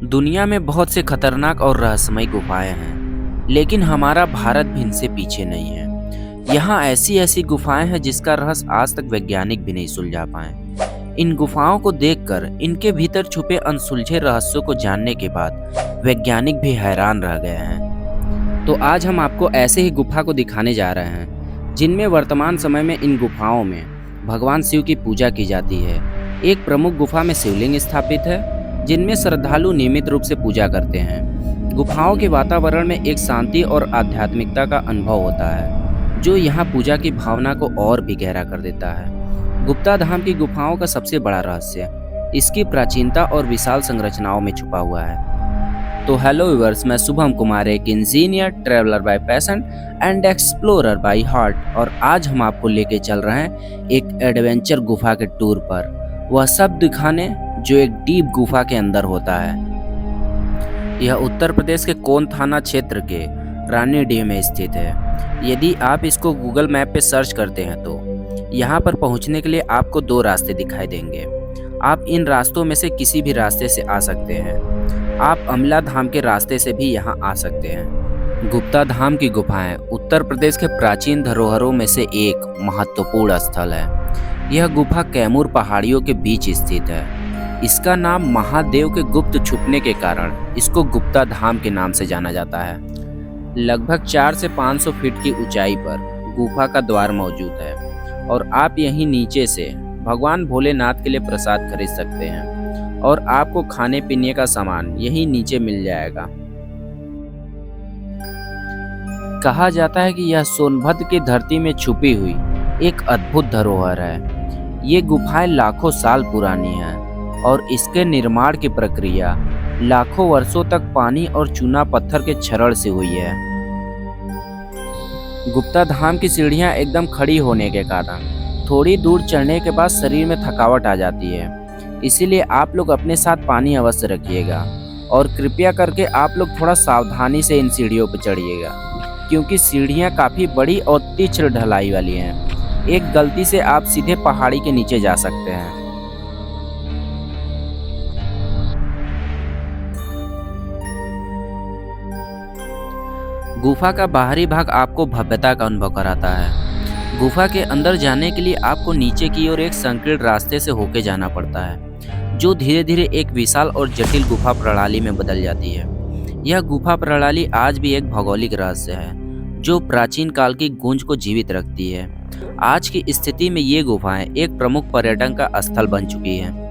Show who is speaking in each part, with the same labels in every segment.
Speaker 1: दुनिया में बहुत से खतरनाक और रहस्यमय गुफाएं हैं, लेकिन हमारा भारत भी इनसे पीछे नहीं है। यहाँ ऐसी ऐसी गुफाएं हैं जिसका रहस्य आज तक वैज्ञानिक भी नहीं सुलझा पाए। इन गुफाओं को देखकर इनके भीतर छुपे अनसुलझे रहस्यों को जानने के बाद वैज्ञानिक भी हैरान रह गए हैं। तो आज हम आपको ऐसे ही गुफा को दिखाने जा रहे हैं जिनमें वर्तमान समय में इन गुफाओं में भगवान शिव की पूजा की जाती है। एक प्रमुख गुफा में शिवलिंग स्थापित है जिनमें श्रद्धालु नियमित रूप से पूजा करते हैं। गुफाओं के वातावरण में एक शांति और आध्यात्मिकता का अनुभव होता है जो यहाँ पूजा की भावना को और भी गहरा कर देता है। गुप्ता धाम की गुफाओं का सबसे बड़ा रहस्य इसकी प्राचीनता और विशाल संरचनाओं में छुपा हुआ है। तो हेलो व्यूअर्स, मैं शुभम कुमार, एक engineer, traveller bye passion and explorer by heart, और आज हम आपको लेके चल रहे हैं एक एडवेंचर गुफा के टूर पर, वह सब दिखाने जो एक डीप गुफा के अंदर होता है। यह उत्तर प्रदेश के कोन थाना क्षेत्र के रानीडीह में स्थित है। यदि आप इसको गूगल मैप पे सर्च करते हैं तो यहाँ पर पहुँचने के लिए आपको दो रास्ते दिखाई देंगे। आप इन रास्तों में से किसी भी रास्ते से आ सकते हैं। आप अमला धाम के रास्ते से भी यहाँ आ सकते हैं। गुप्ता धाम की गुफाएं उत्तर प्रदेश के प्राचीन धरोहरों में से एक महत्वपूर्ण स्थल है। यह गुफा कैमूर पहाड़ियों के बीच स्थित है। इसका नाम महादेव के गुप्त छुपने के कारण इसको गुप्ता धाम के नाम से जाना जाता है। लगभग 4 से 500 फीट की ऊंचाई पर गुफा का द्वार मौजूद है और आप यहीं नीचे से भगवान भोलेनाथ के लिए प्रसाद खरीद सकते हैं और आपको खाने पीने का सामान यहीं नीचे मिल जाएगा। कहा जाता है कि यह सोनभद्र की धरती में छुपी हुई एक अद्भुत धरोहर है। ये गुफाएं लाखों साल पुरानी हैं और इसके निर्माण की प्रक्रिया लाखों वर्षों तक पानी और चूना पत्थर के क्षरण से हुई है। गुप्ता धाम की सीढ़ियां एकदम खड़ी होने के कारण थोड़ी दूर चढ़ने के बाद शरीर में थकावट आ जाती है। इसीलिए आप लोग अपने साथ पानी अवश्य रखिएगा और कृपया करके आप लोग थोड़ा सावधानी से इन सीढ़ियों पर चढ़िएगा, क्योंकि सीढ़ियां काफ़ी बड़ी और तीक्ष्ण ढलाई वाली हैं। एक गलती से आप सीधे पहाड़ी के नीचे जा सकते हैं। गुफा का बाहरी भाग आपको भव्यता का अनुभव कराता है। गुफा के अंदर जाने के लिए आपको नीचे की ओर एक संकीर्ण रास्ते से होके जाना पड़ता है, जो धीरे धीरे एक विशाल और जटिल गुफा प्रणाली में बदल जाती है। यह गुफा प्रणाली आज भी एक भौगोलिक रहस्य है जो प्राचीन काल की गूंज को जीवित रखती है। आज की स्थिति में ये गुफाएं एक प्रमुख पर्यटन का स्थल बन चुकी हैं।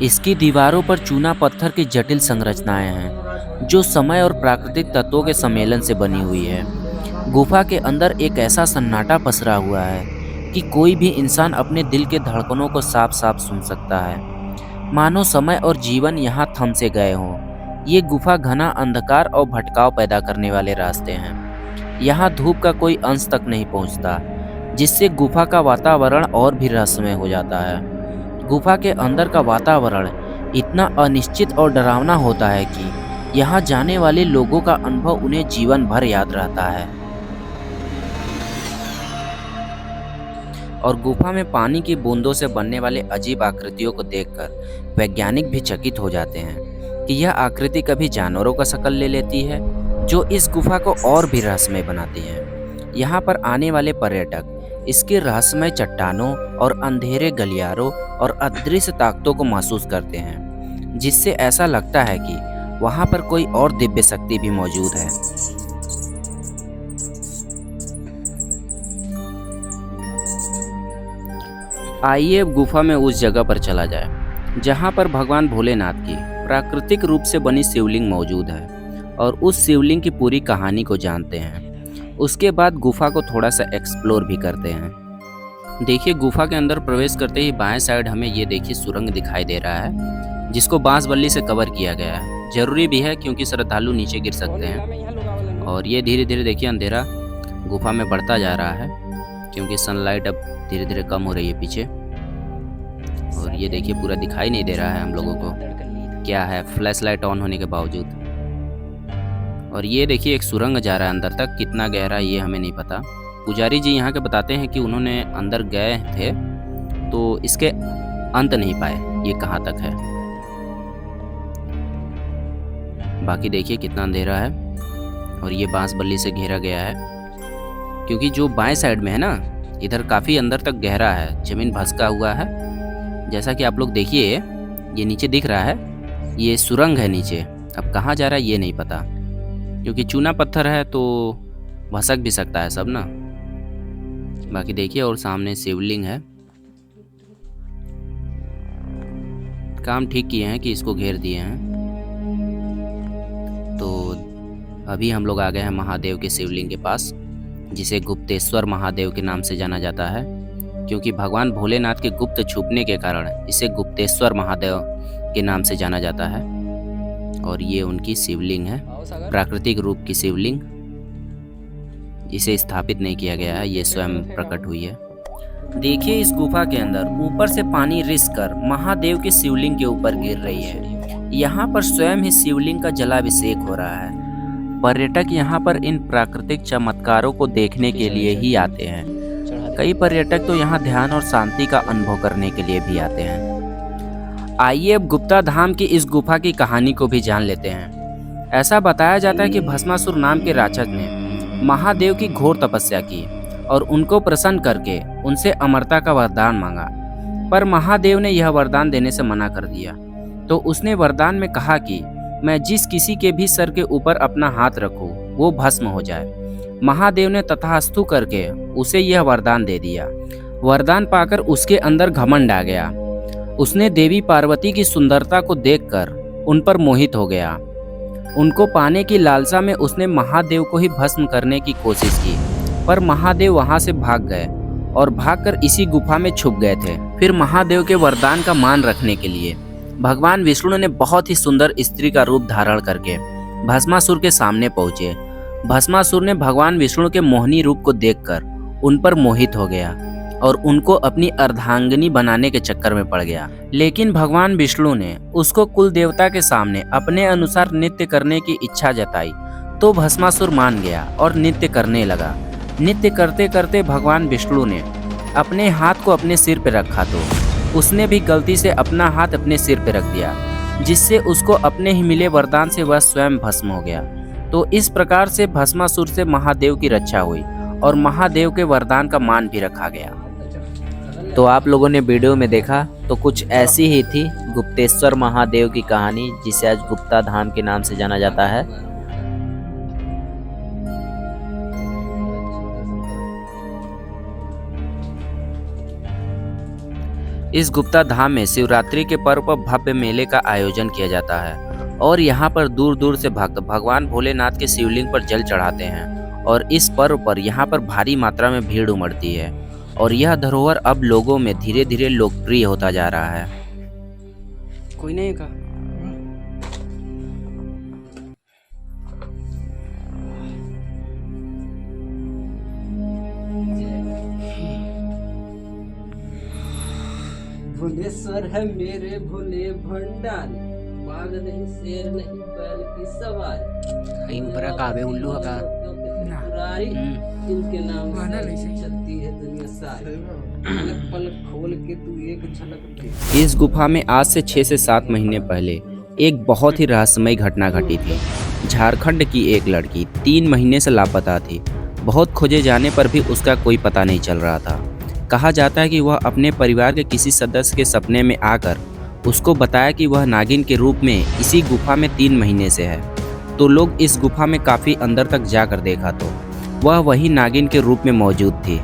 Speaker 1: इसकी दीवारों पर चूना पत्थर की जटिल संरचनाएं हैं जो समय और प्राकृतिक तत्वों के सम्मेलन से बनी हुई है। गुफा के अंदर एक ऐसा सन्नाटा पसरा हुआ है कि कोई भी इंसान अपने दिल के धड़कनों को साफ साफ सुन सकता है, मानो समय और जीवन यहाँ थम से गए हों। ये गुफा घना अंधकार और भटकाव पैदा करने वाले रास्ते हैं। यहाँ धूप का कोई अंश तक नहीं पहुँचता, जिससे गुफा का वातावरण और भी रहस्यमय हो जाता है। गुफा के अंदर का वातावरण इतना अनिश्चित और डरावना होता है कि यहाँ जाने वाले लोगों का अनुभव उन्हें जीवन भर याद रहता है। और गुफा में पानी की बूंदों से बनने वाले अजीब आकृतियों को देखकर वैज्ञानिक भी चकित हो जाते हैं कि यह आकृति कभी जानवरों का शक्ल ले लेती है, जो इस गुफा को और भी रहस्यमय बनाती है। यहाँ पर आने वाले पर्यटक इसके रहस्यमय चट्टानों और अंधेरे गलियारों और अदृश्य ताकतों को महसूस करते हैं, जिससे ऐसा लगता है कि वहां पर कोई और दिव्य शक्ति भी मौजूद है। आइए अब गुफा में उस जगह पर चला जाए जहां पर भगवान भोलेनाथ की प्राकृतिक रूप से बनी शिवलिंग मौजूद है, और उस शिवलिंग की पूरी कहानी को जानते हैं। उसके बाद गुफा को थोड़ा सा एक्सप्लोर भी करते हैं। देखिए, गुफा के अंदर प्रवेश करते ही बाएं साइड हमें ये देखिए सुरंग दिखाई दे रहा है, जिसको बांस बल्ली से कवर किया गया है। जरूरी भी है क्योंकि श्रद्धालु नीचे गिर सकते हैं। और ये धीरे धीरे देखिए अंधेरा गुफा में बढ़ता जा रहा है, क्योंकि सनलाइट अब धीरे धीरे कम हो रही है पीछे। और ये देखिए पूरा दिखाई नहीं दे रहा है हम लोगों को क्या है, फ्लैश लाइट ऑन होने के बावजूद। और ये देखिए एक सुरंग जा रहा है अंदर तक, कितना गहरा ये हमें नहीं पता। पुजारी जी यहाँ के बताते हैं कि उन्होंने अंदर गए थे तो इसके अंत नहीं पाए ये कहाँ तक है। बाकी देखिए कितना अंधेरा है और ये बांस बल्ली से घेरा गया है, क्योंकि जो बाएं साइड में है ना इधर काफ़ी अंदर तक गहरा है, ज़मीन भसका हुआ है। जैसा कि आप लोग देखिए ये नीचे दिख रहा है, ये सुरंग है नीचे। अब कहाँ जा रहा है ये नहीं पता, क्योंकि चूना पत्थर है तो भसक भी सकता है सब ना। बाकी देखिए और सामने शिवलिंग है। काम ठीक किए हैं कि इसको घेर दिए हैं। तो अभी हम लोग आ गए हैं महादेव के शिवलिंग के पास, जिसे गुप्तेश्वर महादेव के नाम से जाना जाता है, क्योंकि भगवान भोलेनाथ के गुप्त छुपने के कारण इसे गुप्तेश्वर महादेव के नाम से जाना जाता है। और ये उनकी शिवलिंग है, प्राकृतिक रूप की शिवलिंग। इसे स्थापित नहीं किया गया है, ये स्वयं प्रकट हुई है। देखिए इस गुफा के अंदर ऊपर से पानी रिस कर महादेव के शिवलिंग के ऊपर गिर रही है। यहाँ पर स्वयं ही शिवलिंग का जलाभिषेक हो रहा है। पर्यटक यहाँ पर इन प्राकृतिक चमत्कारों को देखने के लिए ही आते हैं। कई पर्यटक तो यहाँ ध्यान और शांति का अनुभव करने के लिए भी आते हैं। आइए अब गुप्ता धाम की इस गुफा की कहानी को भी जान लेते हैं। ऐसा बताया जाता है कि भस्मासुर नाम के राक्षस ने महादेव की घोर तपस्या की और उनको प्रसन्न करके उनसे अमरता का वरदान मांगा, पर महादेव ने यह वरदान देने से मना कर दिया। तो उसने वरदान में कहा कि मैं जिस किसी के भी सर के ऊपर अपना हाथ रखूं वो भस्म हो जाए। महादेव ने तथास्तु करके उसे यह वरदान दे दिया। वरदान पाकर उसके अंदर घमंड आ गया। उसने देवी पार्वती की सुंदरता को देखकर उन पर मोहित हो गया। उनको पाने की लालसा में उसने महादेव को ही भस्म करने की कोशिश की, पर महादेव वहां से भाग गए और भागकर इसी गुफा में छुप गए थे। फिर महादेव के वरदान का मान रखने के लिए भगवान विष्णु ने बहुत ही सुंदर स्त्री का रूप धारण करके भस्मासुर के सामने पहुंचे। भस्मासुर ने भगवान विष्णु के मोहनी रूप को देखकर उन पर मोहित हो गया और उनको अपनी अर्धांगिनी बनाने के चक्कर में पड़ गया। लेकिन भगवान विष्णु ने उसको कुल देवता के सामने अपने अनुसार नृत्य करने की इच्छा जताई, तो भस्मासुर मान गया और नृत्य करने लगा। नृत्य करते करते भगवान विष्णु ने अपने हाथ को अपने सिर पर रखा, तो उसने भी गलती से अपना हाथ अपने सिर पर रख दिया, जिससे उसको अपने ही मिले वरदान से वह स्वयं भस्म हो गया। तो इस प्रकार से भस्मासुर से महादेव की रक्षा हुई और महादेव के वरदान का मान भी रखा गया। तो आप लोगों ने वीडियो में देखा तो कुछ ऐसी ही थी गुप्तेश्वर महादेव की कहानी, जिसे आज गुप्ता धाम के नाम से जाना जाता है। इस गुप्ता धाम में शिवरात्रि के पर्व पर भव्य मेले का आयोजन किया जाता है और यहाँ पर दूर दूर से भक्त भगवान भोलेनाथ के शिवलिंग पर जल चढ़ाते हैं और इस पर्व पर यहाँ पर भारी मात्रा में भीड़ उमड़ती है और यह धरोहर अब लोगों में धीरे धीरे लोकप्रिय होता जा रहा है। कोई नहीं का
Speaker 2: भोलेश्वर है मेरे भोले भंडारी, बाघ नहीं शेर नहीं बैल की सवारी,
Speaker 1: कहीं ऊपर का आवे उल्लू का
Speaker 2: पुरारी, इनके नाम से चलती है दुनिया सारी। पलक पलक खोल के तू एक झलक दे।
Speaker 1: इस गुफा में आज से 6 से 7 महीने पहले एक बहुत ही रहस्यमय घटना घटी थी। झारखंड की एक लड़की 3 महीने से लापता थी। बहुत खोजे जाने पर भी उसका कोई पता नहीं चल रहा था। कहा जाता है कि वह अपने परिवार के किसी सदस्य के सपने में आकर उसको बताया कि वह नागिन के रूप में इसी गुफा में 3 महीने से है। तो लोग इस गुफा में काफ़ी अंदर तक जाकर देखा तो वह वही नागिन के रूप में मौजूद थी।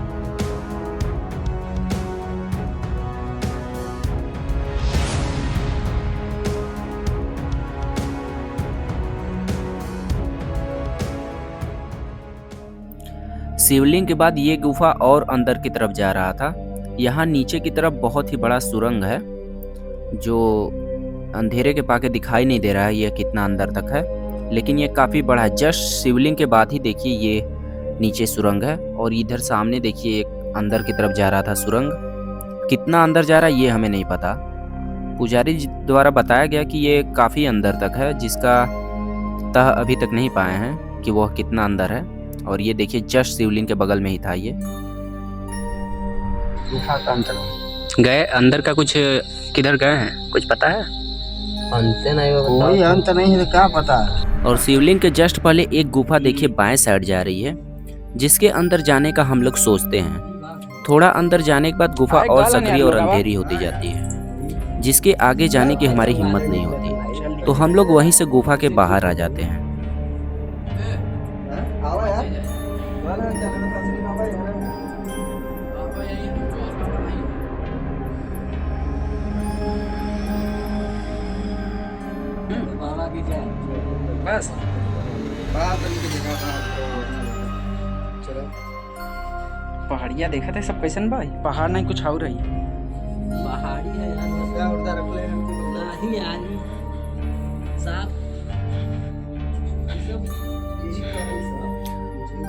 Speaker 1: शिवलिंग के बाद ये गुफा और अंदर की तरफ जा रहा था। यहाँ नीचे की तरफ बहुत ही बड़ा सुरंग है जो अंधेरे के पाके दिखाई नहीं दे रहा है ये कितना अंदर तक है, लेकिन ये काफ़ी बड़ा है। जस्ट शिवलिंग के बाद ही देखिए ये नीचे सुरंग है और इधर सामने देखिए एक अंदर की तरफ जा रहा था सुरंग। कितना अंदर जा रहा है ये हमें नहीं पता, पुजारी जी द्वारा बताया गया कि ये काफ़ी अंदर तक है, जिसका तह अभी तक नहीं पाए हैं कि वह कितना अंदर है। और ये देखिए जस्ट शिवलिंग के बगल में ही था ये।
Speaker 3: गुफा का अंतर
Speaker 4: गए अंदर का कुछ किधर गए हैं कुछ पता है?
Speaker 2: अंत नहीं
Speaker 3: कोई अंत नहीं है तो क्या पता है।
Speaker 1: और शिवलिंग के जस्ट पहले एक गुफा देखिए बाएं साइड जा रही है, जिसके अंदर जाने का हम लोग सोचते हैं। थोड़ा अंदर जाने के बाद गुफा और सकरी और अंधेरी होती जाती है, जिसके आगे जाने की हमारी हिम्मत नहीं होती, तो हम लोग वहीं से गुफा के बाहर आ जाते हैं।
Speaker 2: बस
Speaker 4: पहाड़िया देखा था सब कैसन भाई? पहाड़ नहीं कुछ और रही।
Speaker 2: पहाड़ी है यार, नहीं आनी साफ।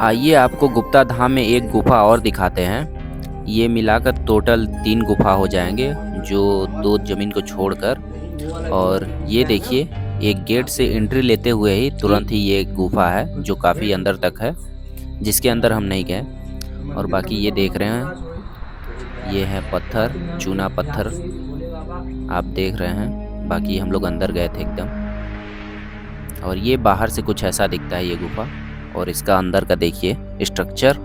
Speaker 1: आइए आपको गुप्ता धाम में एक गुफा और दिखाते हैं। ये मिलाकर टोटल 3 गुफा हो जाएंगे, जो 2 जमीन को छोड़कर। और ये देखिए एक गेट से एंट्री लेते हुए ही तुरंत ही ये एक गुफा है जो काफ़ी अंदर तक है, जिसके अंदर हम नहीं गए। और बाकी ये देख रहे हैं, ये है पत्थर, चूना पत्थर आप देख रहे हैं। बाकी हम लोग अंदर गए थे एकदम। और ये बाहर से कुछ ऐसा दिखता है ये गुफा। और इसका अंदर का देखिए स्ट्रक्चर,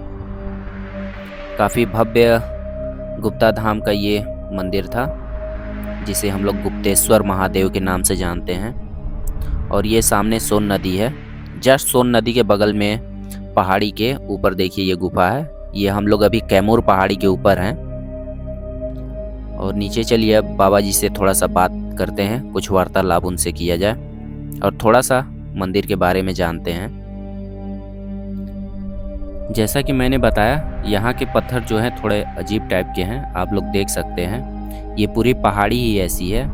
Speaker 1: काफ़ी भव्य गुप्ता धाम का ये मंदिर था, जिसे हम लोग गुप्तेश्वर महादेव के नाम से जानते हैं। और ये सामने सोन नदी है, जस्ट सोन नदी के बगल में पहाड़ी के ऊपर देखिए ये गुफा है। ये हम लोग अभी कैमूर पहाड़ी के ऊपर हैं। और नीचे चलिए अब बाबा जी से थोड़ा सा बात करते हैं, कुछ वार्तालाप उनसे किया जाए और थोड़ा सा मंदिर के बारे में जानते हैं। जैसा कि मैंने बताया, यहाँ के पत्थर जो हैं थोड़े अजीब टाइप के हैं, आप लोग देख सकते हैं। ये पूरी पहाड़ी ही ऐसी है।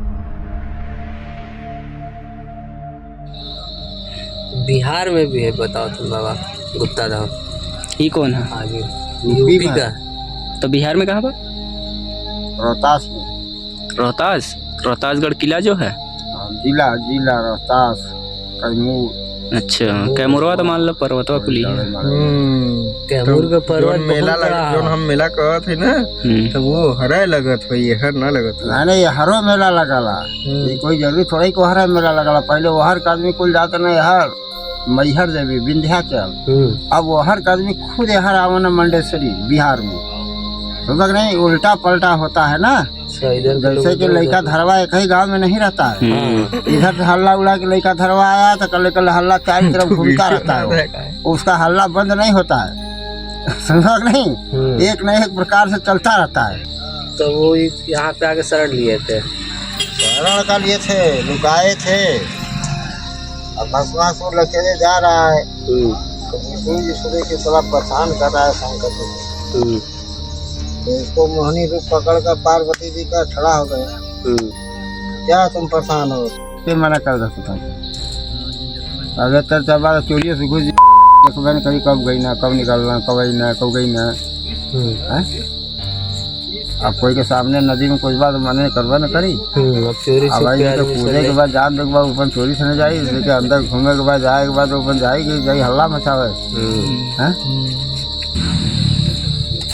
Speaker 2: बिहार में भी है, बताओ तुम बाबा, गुप्ता धाम।
Speaker 4: ये कौन है?
Speaker 2: आगे
Speaker 3: यूपी में
Speaker 2: का।
Speaker 4: तो बिहार में कहाँ पर?
Speaker 3: रोहतास में।
Speaker 4: रोहतास, रोहतासगढ़ किला जो है।
Speaker 3: जिला रोहतास कैमूर।
Speaker 4: अच्छा, कैमूरवा तो मान लो पर्वतवा कुली है।
Speaker 2: कैमूर का पर्वत
Speaker 5: मेला लगा, जो हम मेला कहत है ना, तो वो हरा लगत है, ये हर ना लगत है।
Speaker 3: नहीं, ये हरो मेला लगला। ये कोई जरूरी थोड़ा ही को हरा मेला लगला। पहले वो हर आदमी कुल जाता नहीं, हर मैहर देवी विंध्याचल। अब वो हर आदमी खुद हर आवन मंडेश्वरी बिहार में। समझ नहीं, उल्टा पलटा होता है ना। जैसे कि लड़का धरवा एक ही गांव में नहीं रहता है। इधर से हल्ला उड़ा के लड़का धरवा आया तो कल कल हल्ला चारों तरफ घूमता रहता है, उसका हल्ला बंद नहीं होता है। समझ नहीं, एक न एक प्रकार से चलता रहता है।
Speaker 2: तो वो यहाँ पे आके शरण लिए थे,
Speaker 3: शरण का लिए थे, लुकाए थे। अब भस्मासुर लखेरे जा रहा है, सूर्य की थोड़ा परेशान कर रहा है शंकर को। तो इसको मोहनी रूप पकड़ कर पार्वती जी का खड़ा हो गया। क्या तुम परेशान हो? फिर मना कर दो तुम। अगर तर चबा चोरी से घुस कभी कब गई ना, कब निकलना, कब आई ना, कब गई ना। अब कोई के सामने नदी में कुछ बात मने करवा न करी।
Speaker 2: अब चोरी
Speaker 3: अब आई तो पूजे के बाद जान दे ऊपर चोरी से न जाई, लेकिन अंदर घूमे के बाद जाए के बाद ऊपर जाएगी, जाई हल्ला मचावे।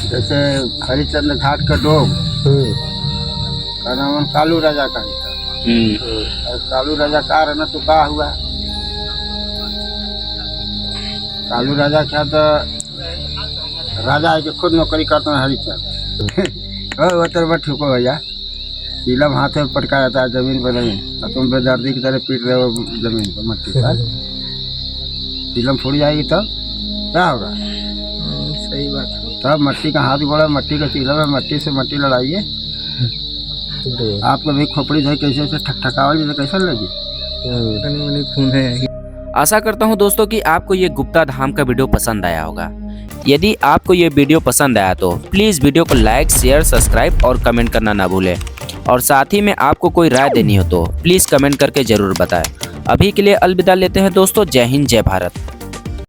Speaker 3: जैसे हरिचंद्र घाट का डोग का नाम कालू राजा का ही था। और कालू राजा का रहना तो का हुआ, कालू राजा क्या तो राजा है कि खुद नौकरी करते हैं हरिचंद्र। वो तेरे ठुको भैया, चिलम हाथ में पटका रहता है जमीन पर नहीं, और तुम बेदर्दी की तरह पीट रहे हो जमीन पर मट्टी पर। चिलम फूट जाएगी तब क्या होगा?
Speaker 5: सही बात है।
Speaker 3: तब मट्टी का हाथ बड़ा, मट्टी का चिलम है, मट्टी से मट्टी लड़ाइए। आपको भी खोपड़ी धोई कैसे से ठकठकावल जैसे कैसे लगी?
Speaker 5: खून है।
Speaker 1: आशा करता हूँ दोस्तों कि आपको ये गुप्ता धाम का वीडियो पसंद आया होगा। यदि आपको ये वीडियो पसंद आया तो प्लीज़ वीडियो को लाइक, शेयर, सब्सक्राइब और कमेंट करना ना भूलें। और साथ ही में आपको कोई राय देनी हो तो प्लीज़ कमेंट करके ज़रूर बताएं। अभी के लिए अलविदा लेते हैं दोस्तों। जय हिंद, जय भारत।